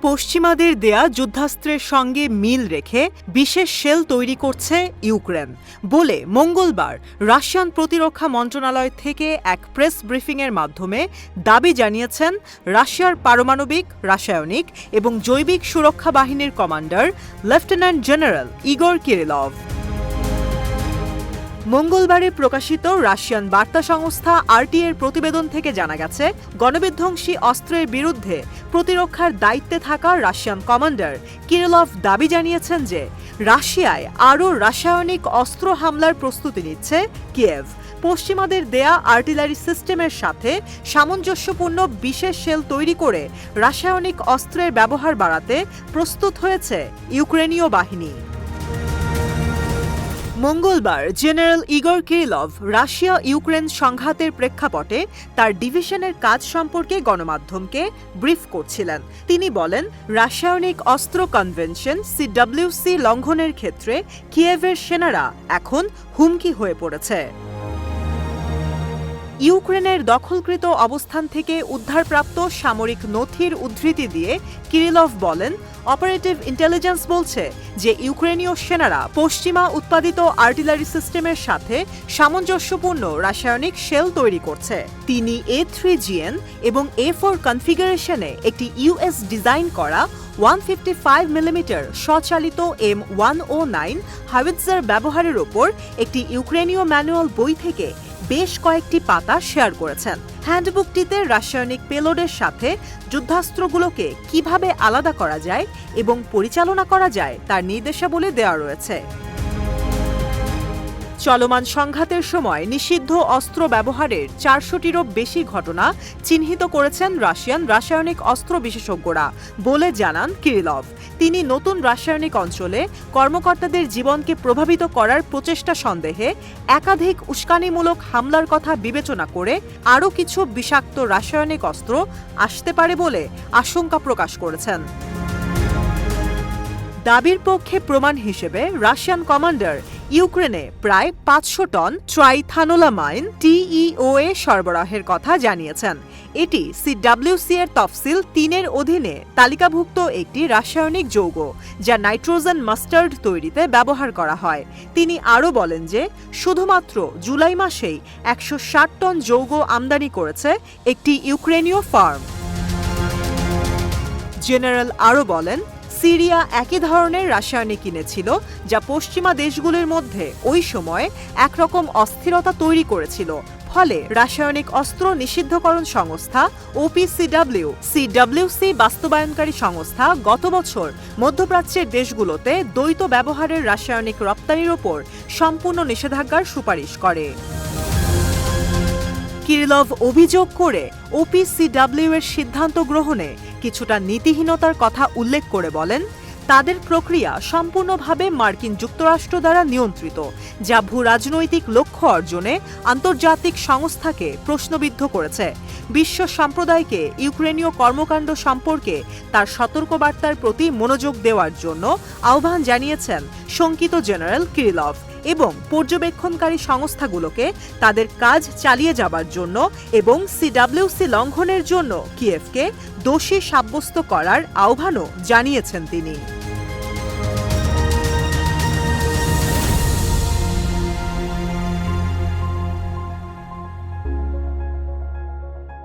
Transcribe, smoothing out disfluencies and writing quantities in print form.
পশ্চিমাদের দেয়া যুদ্ধাস্ত্রের সঙ্গে মিল রেখে বিশেষ শেল তৈরি করছে ইউক্রেন বলে মঙ্গলবার রাশিয়ান প্রতিরক্ষা মন্ত্রণালয় থেকে এক প্রেস ব্রিফিংয়ের মাধ্যমে দাবি জানিয়েছেন রাশিয়ার পারমাণবিক, রাসায়নিক এবং জৈবিক সুরক্ষা বাহিনীর commander lieutenant general Igor Kirillov. মঙ্গলবারে প্রকাশিত রাশিয়ান বার্তা সংস্থা আরটি এর প্রতিবেদন থেকে জানা গেছে, গণবিধ্বংসী অস্ত্রের বিরুদ্ধে প্রতিরক্ষার দায়িত্বে থাকা রাশিয়ান কমান্ডার কিরিলভ দাবি জানিয়েছেন যে রাশিয়ায় আরও রাসায়নিক অস্ত্র হামলার প্রস্তুতি নিচ্ছে কিয়েভ। পশ্চিমাদের দেয়া আর্টিলারি সিস্টেমের সাথে সামঞ্জস্যপূর্ণ বিশেষ শেল তৈরি করে রাসায়নিক অস্ত্রের ব্যবহার বাড়াতে প্রস্তুত হয়েছে ইউক্রেনীয় বাহিনী। মঙ্গলবার general Igor Kirillov Russia Ukraine সংঘাতের প্রেক্ষাপটে তার ডিভিশনের কাজ সম্পর্কে গণমাধ্যমকে ব্রিফ করছিলেন। তিনি বলেন, রাসায়নিক অস্ত্র কনভেনশন সিডব্লিউসি লঙ্ঘনের ক্ষেত্রে কিয়েভের সেনারা এখন হুমকি হয়ে পড়েছে। ইউক্রেনের দখলকৃত অবস্থান থেকে উদ্ধারপ্রাপ্ত সামরিক নথির উদ্ধৃতি দিয়ে কিরিলভ বলেন, অপারেটিভ ইন্টেলিজেন্স বলছে যে ইউক্রেনীয় সেনারা পশ্চিমা উৎপাদিত আর্টিলারি সিস্টেমের সাথে সামঞ্জস্যপূর্ণ রাসায়নিক শেল তৈরি করছে। তিনি A3GN এবং A4 কনফিগারেশনে একটি ইউএস ডিজাইন করা 155 মিলিমিটার স্বচালিত M109 হাউইটজার ব্যবহারের ওপর একটি ইউক্রেনীয় ম্যানুয়াল বই থেকে বেশ কয়েকটি পাতা শেয়ার করেছেন। হ্যান্ডবুকটিতে রাসায়নিক পেলোডের সাথে যুদ্ধাস্ত্রগুলোকে কিভাবে আলাদা করা যায় এবং পরিচালনা করা যায় তার নির্দেশাবলী দেওয়া রয়েছে। চলমান সংঘাতের সময় নিষিদ্ধ অস্ত্র ব্যবহারের 400টিরও বেশি ঘটনা চিহ্নিত করেছেন রাশিয়ান রাসায়নিক অস্ত্র বিশেষজ্ঞরা বলে জানান কিরিলভ। তিনি নতুন রাসায়নিক অঞ্চলে কর্মকর্তাদের জীবনকে প্রভাবিত করার প্রচেষ্টা সন্দেহে একাধিক উস্কানিমূলক হামলার কথা বিবেচনা করে আরও কিছু বিষাক্ত রাসায়নিক অস্ত্র আসতে পারে বলে আশঙ্কা প্রকাশ করেছেন। দাবির পক্ষে প্রমাণ হিসেবে রাশিয়ান কমান্ডার ইউক্রেনে প্রায় 500 টন ট্রাইথানোলামাইন TEOA সরবরাহের কথা জানিয়েছেন। এটি সিডব্লিউসি এর তফসিল 3-এর অধীনে তালিকাভুক্ত একটি রাসায়নিক যৌগ যা নাইট্রোজেন মাস্টার্ড তৈরিতে ব্যবহার করা হয়। তিনি আরও বলেন যে শুধুমাত্র জুলাই মাসেই 160 টন যৌগ আমদানি করেছে একটি ইউক্রেনীয় ফার্ম। জেনারেল আরও বলেন, সিরিয়া একই ধরনের রাসায়নিক কিনেছিল যা পশ্চিমা দেশগুলোর মধ্যে ওই সময়ে একরকম অস্থিরতা তৈরি করেছিল। ফলে রাসায়নিক অস্ত্র নিষিদ্ধকরণ সংস্থা সিডব্লিউসি বাস্তবায়নকারী সংস্থা গত বছর মধ্যপ্রাচ্যের দেশগুলোতে দ্বৈত ব্যবহারের রাসায়নিক রপ্তানির ওপর সম্পূর্ণ নিষেধাজ্ঞার সুপারিশ করে। কিরিলভ অভিযোগ করে OPCW এর সিদ্ধান্ত গ্রহণে কিছুটা নীতিহীনতার কথা উল্লেখ করে বলেন, তাদের প্রক্রিয়া সম্পূর্ণভাবে মার্কিন যুক্তরাষ্ট্র দ্বারা নিয়ন্ত্রিত, যা ভূরাজনৈতিক লক্ষ্য অর্জনে আন্তর্জাতিক সংস্থাকে প্রশ্নবিদ্ধ করেছে। বিশ্ব সম্প্রদায়কে ইউক্রেনীয় কর্মকাণ্ড সম্পর্কে তার সতর্কবার্তার প্রতি মনোযোগ দেওয়ার জন্য আহ্বান জানিয়েছেন শঙ্কিত জেনারেল কিরিলভ এবং পর্যবেক্ষণকারী সংস্থাগুলোকে তাদের কাজ চালিয়ে যাবার জন্য এবং সিডব্লিউসি লঙ্ঘনের জন্য কিয়েভকে দোষী সাব্যস্ত করার আহ্বানও জানিয়েছেন তিনি।